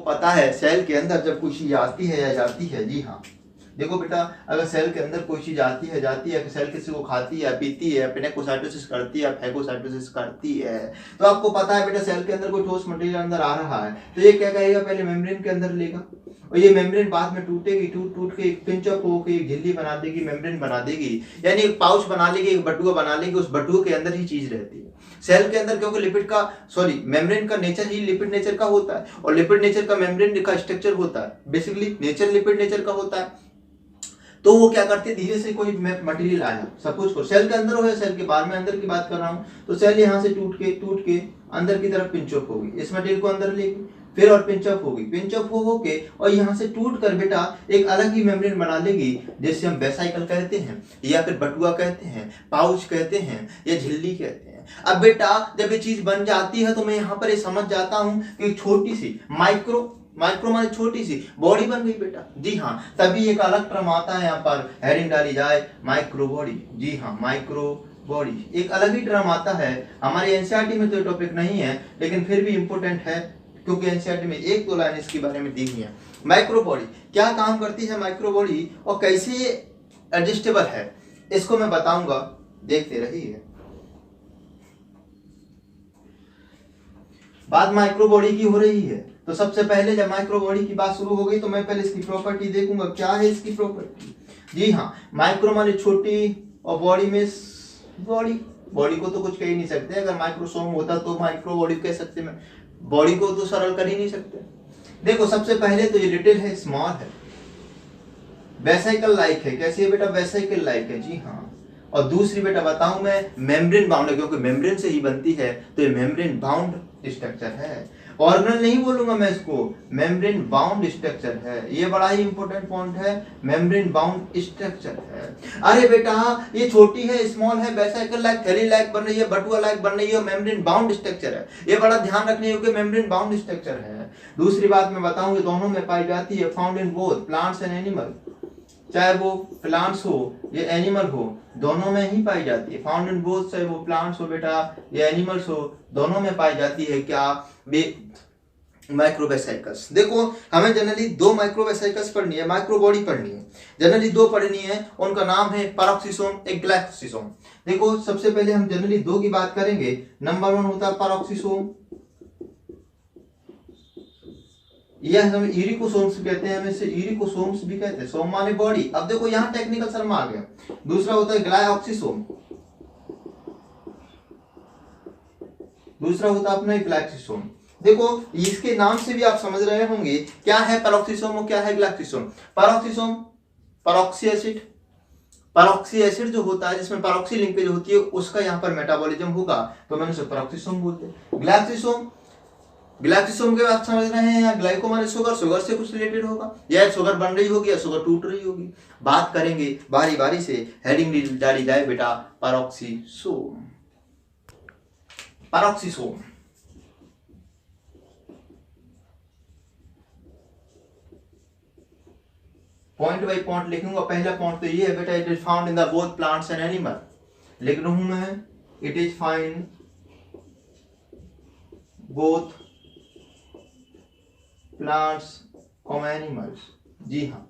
आपको पता है सेल के अंदर जब कोई चीज आती है या जाती है, जी हाँ देखो बेटा, अगर सेल के अंदर कोई चीज आती है जाती है, सेल किसी को खाती है पीती है, पेनेकोसाइटोसिस करती है, फैगोसाइटोसिस करती है, तो आपको पता है बेटा सेल के अंदर कोई ठोस मटेरियल अंदर आ रहा है तो ये क्या करेगा, पहले मेम्ब्रेन के अंदर लेगा और ये मेम्ब्रेन बाद में टूटेगी, टूट के एक पिंच अप होकर एक झिल्ली बना देगी, मेम्ब्रेन बना देगी, यानी एक पाउच बना लेगी, एक बटुआ बना लेगी, उस बटुए के अंदर ही चीज रहती है सेल के अंदर, क्योंकि लिपिड का मेम्ब्रेन का नेचर ही लिपिड नेचर का होता है और लिपिड नेचर का मेम्ब्रेन का स्ट्रक्चर होता है, बेसिकली नेचर लिपिड नेचर का होता है। तो वो क्या करते हैं, धीरे से कोई मटेरियल आया, सपोज को सेल के अंदर हो या सेल के बाहर में, अंदर की बात कर रहा हूं, तो सेल यहाँ से टूट के अंदर की तरफ पिंचअप होगी, इस मटेरियल को अंदर लेगी, फिर और पिंचअप होगी, पिंचअप हो के और यहाँ से टूट कर बेटा एक अलग ही मेम्ब्रेन बना लेगी, जिसे हम वेसाइकल कहते हैं या फिर बटुआ कहते हैं, पाउच कहते हैं या झिल्ली कहते हैं। अब बेटा जब ये चीज बन जाती है तो मैं यहाँ पर ये समझ जाता हूँ कि छोटी सी माइक्रो माने छोटी सी बॉडी बन गई बेटा, जी हाँ, तभी एक अलग टर्म आता है यहाँ पर हेडिंग डाली जाए माइक्रो बॉडी, जी हाँ माइक्रो बॉडी एक अलग ही टर्म आता है। हमारे एनसीईआरटी में तो टॉपिक नहीं है लेकिन फिर भी इंपॉर्टेंट है क्योंकि एनसीईआरटी में एक दो लाइन इसके बारे में दी हुई है। माइक्रो बॉडी क्या काम करती है माइक्रो बॉडी और कैसे एडजस्टेबल है इसको मैं बताऊंगा, देखते रहिए। बात माइक्रो बॉडी की हो रही है तो सबसे पहले जब माइक्रो बॉडी की बात शुरू हो गई तो मैं पहले इसकी प्रॉपर्टी देखूंगा, क्या है इसकी प्रॉपर्टी। जी हाँ, माइक्रो माने छोटी और बॉडी में बॉडी को तो कुछ कह ही नहीं सकते, अगर माइक्रोसोम होता तो माइक्रो बॉडी कह सकते, मैं बॉडी को तो सरल कर ही नहीं सकते। देखो सबसे पहले तो ये लिटिल है, स्मॉल है, वेसाइकल लाइक है, कैसी है बेटा, वेसाइकल लाइक है, जी हाँ। और दूसरी बेटा बताऊं मैं मेम्ब्रेन बाउंड है, क्योंकि मेम्ब्रेन से ही बनती है तो ये मेम्ब्रेन बाउंड स्ट्रक्चर है, ऑर्गेनल नहीं बोलूंगा मैं इसको, मेम्ब्रेन बाउंड स्ट्रक्चर है, ये बड़ा ही इंपॉर्टेंट पॉइंट है, मेम्ब्रेन बाउंड स्ट्रक्चर है। अरे बेटा ये छोटी है, स्मॉल है, वेसाइकल लाइक, थैली लाइक बन रही है, बटुआ लाइक बन रही है, मेम्ब्रेन बाउंड स्ट्रक्चर है, ये बड़ा ध्यान रखने योग्य मेम्ब्रेन बाउंड स्ट्रक्चर है। दूसरी बात मैं बताऊं कि दोनों में पाई जाती है, found in both plants and animal, चाहे वो प्लांट्स हो या एनिमल हो, दोनों में ही पाई जाती है, फाउंड इन बोथ, चाहे वो प्लांट्स हो बेटा या एनिमल्स हो, दोनों में पाई जाती है क्या, माइक्रोवेसाइकल्स। देखो हमें जनरली दो माइक्रोवेसाइकल्स पढ़नी है, माइक्रो बॉडी पढ़नी है, जनरली दो पढ़नी है, उनका नाम है पैरोक्सिसोम, एक ग्लाइकोसिसोम। देखो सबसे पहले हम जनरली दो की बात करेंगे, नंबर 1 होता है पैरोक्सिसोम, यह हम इरिकोसोम्स कहते हैं, हम इसे इरिकोसोम्स भी कहते हैं, सोम माने बॉडी। अब देखो यहाँ टेक्निकल शर्मा आ गया। दूसरा होता है ग्लाइऑक्सिसोम, दूसरा होता है अपना ग्लाइकोसिसोम। देखो इसके नाम से भी आप समझ रहे होंगे क्या है पैरोक्सिसोम और क्या है ग्लाइकोसिसोम। पैरोक्सिसोम पैरोक्सी एसिड, पैरोक्सी एसिड जो होता है जिसमें पैरोक्सी लिंकेज होती है उसका यहाँ पर मेटाबॉलिज्म होगा तो मैंने उसे पैरोक्सिसोम बोलते हैं। ग्लाइकोसिसोम के बात समझ रहे हैं, ग्लाइको माने शुगर, शुगर से कुछ रिलेटेड होगा, या शुगर बन रही होगी या शुगर टूट रही होगी। बात करेंगे बारी बारी से, हेडिंग डाली जाए बेटा पैरोक्सिसोम। पैरोक्सिसोम पॉइंट बाय पॉइंट लिखूंगा। पहला पॉइंट तो ये है बेटा, it is found in the both plants and animal. लिख रहा हूं मैं, it is found both plants और एनिमल्स। जी हाँ,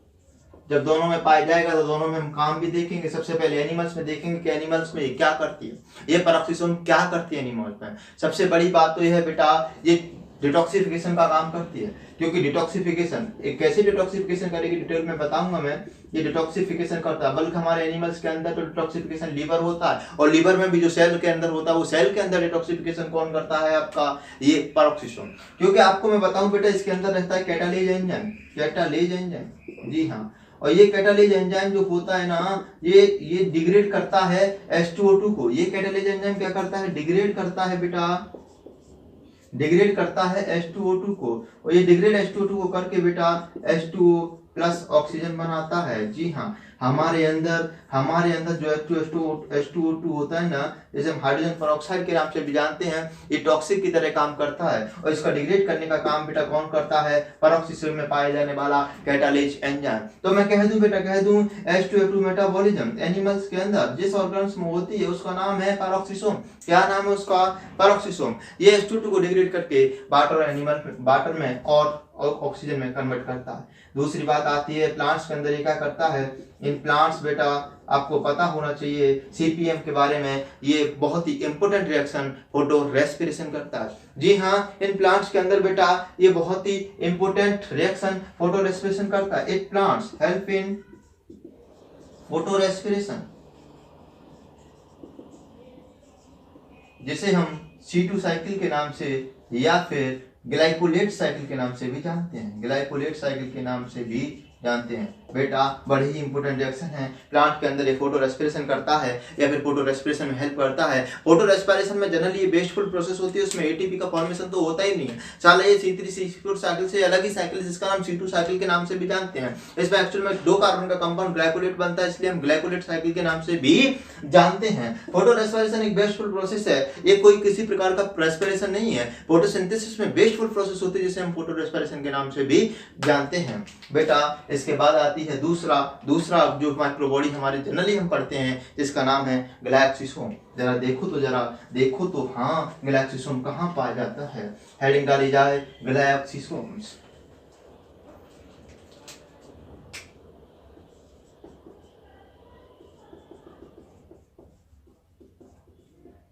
जब दोनों में पाया जाएगा तो दोनों में हम काम भी देखेंगे। सबसे पहले एनिमल्स में देखेंगे कि एनिमल्स में ये क्या करती है, ये पैरोक्सिसोम क्या करती है एनिमल्स में। सबसे बड़ी बात तो ये है बेटा, ये डिटॉक्सिफिकेशन का काम करती है, क्योंकि डिटॉक्सिफिकेशन एक कैसे डिटॉक्सिफिकेशन करेगी डिटेल में बताऊंगा मैं। ये डिटॉक्सिफिकेशन करता है, बल्कि हमारे एनिमल्स के अंदर तो डिटॉक्सिफिकेशन लीवर होता है, और लीवर में भी जो सेल के अंदर होता है वो सेल के अंदर डिटॉक्सिफिकेशन कौन करता है आपका, ये पैरोक्सिसोम। क्योंकि आपको मैं बताऊं बेटा, इसके अंदर रहता है कैटालेज एंजाइम, कैटालेज एंजाइम। जी हाँ, और ये कैटालेज एंजाइम जो होता है ना, ये डिग्रेड करता है H2O2 को। ये कैटालेज एंजाइम क्या करता है, डिग्रेड करता है बेटा, डिग्रेड करता है H2O2 को, और ये डिग्रेड H2O2 को करके बेटा H2O प्लस ऑक्सीजन बनाता है। जी हाँ, हमारे अंदर जो H2O2 होता है ना, जैसे हम हाइड्रोजन पेरोक्साइड के नाम से भी जानते हैं, ये टॉक्सिक की तरह काम करता है और इसका डिग्रेड करने का काम बेटा कौन करता है? पेरोक्सिसोम में पाया जाने वाला कैटालिज एंजाइम। तो मैं कह दूं बेटा, कह दूं H2O2 मेटाबॉलिज्म एनिमल्स के अंदर जिस ऑर्गन्स में होती है उसका नाम है पेरोक्सिसोम। क्या नाम है उसका? पेरोक्सिसोम। ये H2O2 को डिग्रेड करके वाटर में और ऑक्सीजन में कन्वर्ट करता है। दूसरी बात आती है प्लांट्स के अंदर, ये क्या करता है? इन प्लांट्स बेटा आपको पता होना चाहिए सीपीएम के बारे में, ये बहुत ही इंपॉर्टेंट रिएक्शन फोटो रेस्पिरेशन करता है। जी हाँ, इन प्लांट्स के अंदर बेटा ये बहुत ही इंपॉर्टेंट रिएक्शन फोटो रेस्पिरेशन करता है। It plants help in photo respiration, जिसे हम C2 साइकिल के नाम से या फिर ग्लाइकोलेट साइकिल के नाम से भी जानते हैं। ग्लाइकोलेट साइकिल के नाम से भी जानते हैं बेटा, बड़े ही इंपॉर्टेंट रिएक्शन है। प्लांट के अंदर ये फोटो रेस्पिरेशन करता है या फिर फोटो रेस्पिरेशन में हेल्प करता है। फोटो रेस्पिरेशन में जनरली ये वेस्टफुल प्रोसेस होती है, उसमें एटीपी का फॉर्मेशन तो होता ही नहीं है। साला ये C3 C4 साइकिल से अलग ही साइकिल, जिसका नाम C2 साइकिल के नाम से भी जानते हैं। इसमें एक्चुअल में 2 कार्बन का कंपाउंड ग्लाइकोलेट बनता है, इसलिए हम ग्लाइकोलेट साइकिल के नाम से भी जानते हैं। फोटो रेस्पिरेशन एक वेस्टफुल प्रोसेस है, ये कोई किसी प्रकार का रेस्पिरेशन नहीं है। फोटोसिंथेसिस में वेस्टफुल प्रोसेस होती है, जिसे हम फोटो रेस्पिरेशन के नाम से भी जानते हैं बेटा। इसके बाद आती है दूसरा जो माइक्रोबॉडी हमारे जनरली हम पढ़ते हैं, जिसका नाम है ग्लाइक्सिसोम। जरा देखो तो हाँ, ग्लाइक्सिसोम कहाँ पाया जाता है? हेडिंग डाली जाए ग्लाइक्सिसोम्स।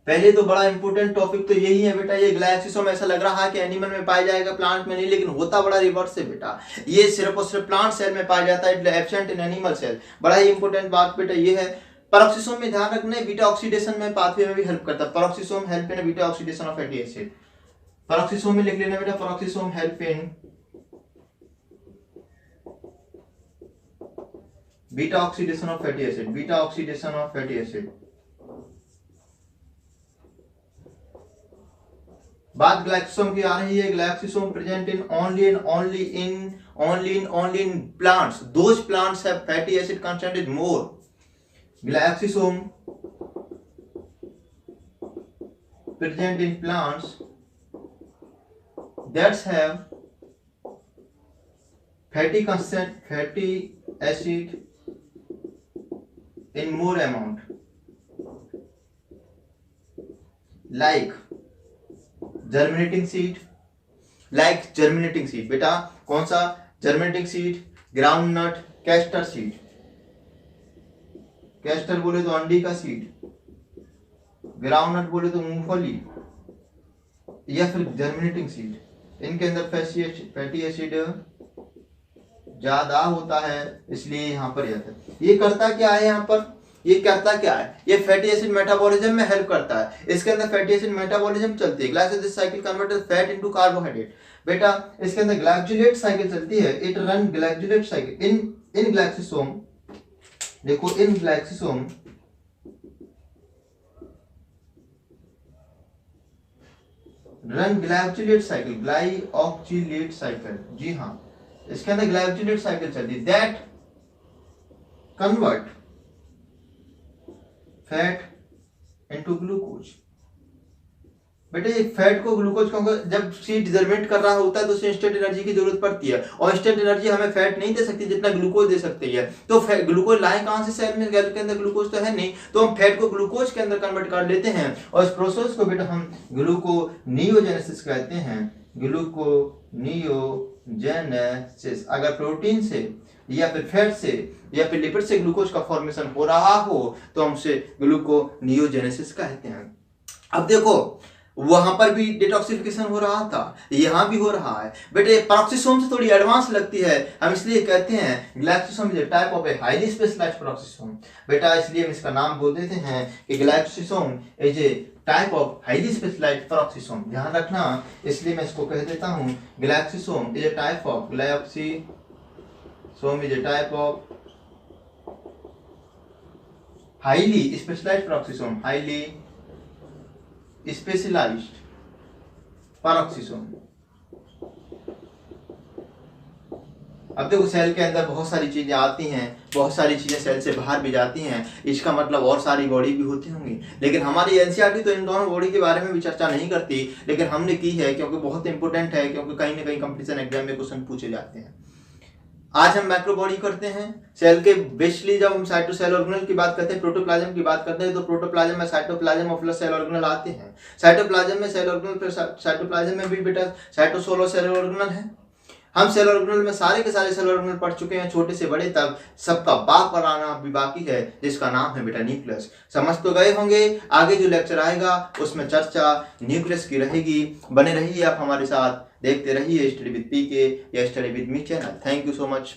पहले तो बड़ा इंपॉर्टेंट टॉपिक तो यही है बेटा, ये ग्लाइक्सिसोम ऐसा लग रहा है कि एनिमल में पाया जाएगा, प्लांट में नहीं, लेकिन होता बड़ा रिवर्स है बेटा। ये सिर्फ और सिर्फ प्लांट सेल में पाया जाता है, एब्सेंट इन एनिमल सेल। बड़ा ही इंपॉर्टेंट बात बेटा ये है। पेरोक्सिसोम में ध्यान रखना है बीटा ऑक्सीडेशन में पाथवे में भी हेल्प करता है। Peroxisome help in beta oxidation of fatty acid. Peroxisome में लिख लेना बेटा, peroxisome help in beta oxidation of fatty acid. Beta oxidation of fatty acid. बात ग्लाइक्सोम की आ रही है। Glyoxysome present in only in plants. Those plants have fatty acid content is more. Glycosome present in plants that have fatty acid in more amount, like germinating seed. बेटा कौन सा? Germinating seed, groundnut, castor seed. Castor बोले तो अंडी का seed, groundnut बोले तो मूंगफली, या फिर जर्मिनेटिंग सीड। इनके अंदर फैटी एसिड ज्यादा होता है, इसलिए यहां पर ये करता क्या है? यहाँ पर ये करता क्या है? ये फैटी एसिड मेटाबॉलिज्म में हेल्प करता है। इसके अंदर फैटी एसिड मेटाबॉलिज्म चलती है। Glycolysis cycle converted fat into carbohydrate. बेटा इसके अंदर ग्लाइकोलेट साइकिल चलती है। It run glycolate cycle in glyoxysome. देखो in glyoxysome run glycolate cycle. जी हाँ, इसके अंदर ग्लाइकोलेट साइकिल चलती है that convert fat into glucose. बेटे ये फैट को ग्लूकोज का, जब सीड जर्मिनेट कर रहा होता है तो उसे इंस्टेंट एनर्जी की जरूरत पड़ती है, और इंस्टेंट एनर्जी हमें फैट नहीं दे सकती जितना ग्लूकोज दे सकती है। तो ग्लूकोज लाए कहां से? सेल में, के अंदर ग्लूकोज तो है नहीं, तो हम फैट को ग्लूकोज के अंदर कन्वर्ट कर लेते हैं, और इस प्रोसेस को बेटा हम ग्लूकोनियोजेनेसिस कहते हैं। ग्लूकोनियोजेनेसिस। अगर प्रोटीन से या फिर फैट से या फिर लिपिड से ग्लूकोज का फॉर्मेशन हो रहा हो तो हम उसे ग्लूकोनियोजेनेसिस कहते हैं। अब देखो वहां पर भी डिटॉक्सिफिकेशन हो रहा था, यहां भी हो रहा है। बेटे पेरोक्सिसोम से थोड़ी एडवांस लगती है, हम इसलिए कहते हैं glyoxysome is a type of a highly specialised peroxisome. बेटा इसलिए हम इसका नाम बोल देते हैं कि glyoxysome is a type of highly specialised peroxisome. ध्यान रखना, इसलिए मैं इसको कह देता हूं glyoxysome is a type of glyoxysome is a type of highly specialised peroxisome. Highly specialised peroxisome. अब देखो सेल के अंदर बहुत सारी चीजें आती हैं, बहुत सारी चीजें सेल से बाहर भी जाती हैं, इसका मतलब और सारी बॉडी भी होती होंगी, लेकिन हमारी एनसीईआरटी तो इन दोनों बॉडी के बारे में भी चर्चा नहीं करती, लेकिन हमने की है क्योंकि बहुत इंपॉर्टेंट है, क्योंकि कहीं ना कहीं कंपटीशन एग्जाम में क्वेश्चन पूछे जाते हैं। आज हम मैक्रो बॉडी करते हैं सेल के। बेसिकली जब हम साइटोसेल ऑर्गेनल की बात करते हैं, प्रोटोप्लाज्म की बात करते हैं, तो प्रोटोप्लाज्म में साइटोप्लाज्म और प्लस सेल ऑर्गेनल आते हैं। साइटोप्लाज्म में सेल ऑर्गेनल, साइटोप्लाज्म में भी बेटा साइटोसोल और सेल ऑर्गेनल है। हम सेल ऑर्गेनल में सारे के सारे सेल ऑर्गेनल पढ़ चुके हैं, छोटे से बड़े तक, सबका बाप पर आना भी बाकी है, जिसका नाम है बेटा न्यूक्लियस। समझ तो गए होंगे। आगे जो लेक्चर आएगा उसमें चर्चा न्यूक्लियस की रहेगी। बने रहिए आप हमारे साथ, देखते रहिए स्टडी विद पीके या study with me channel. Thank you so much.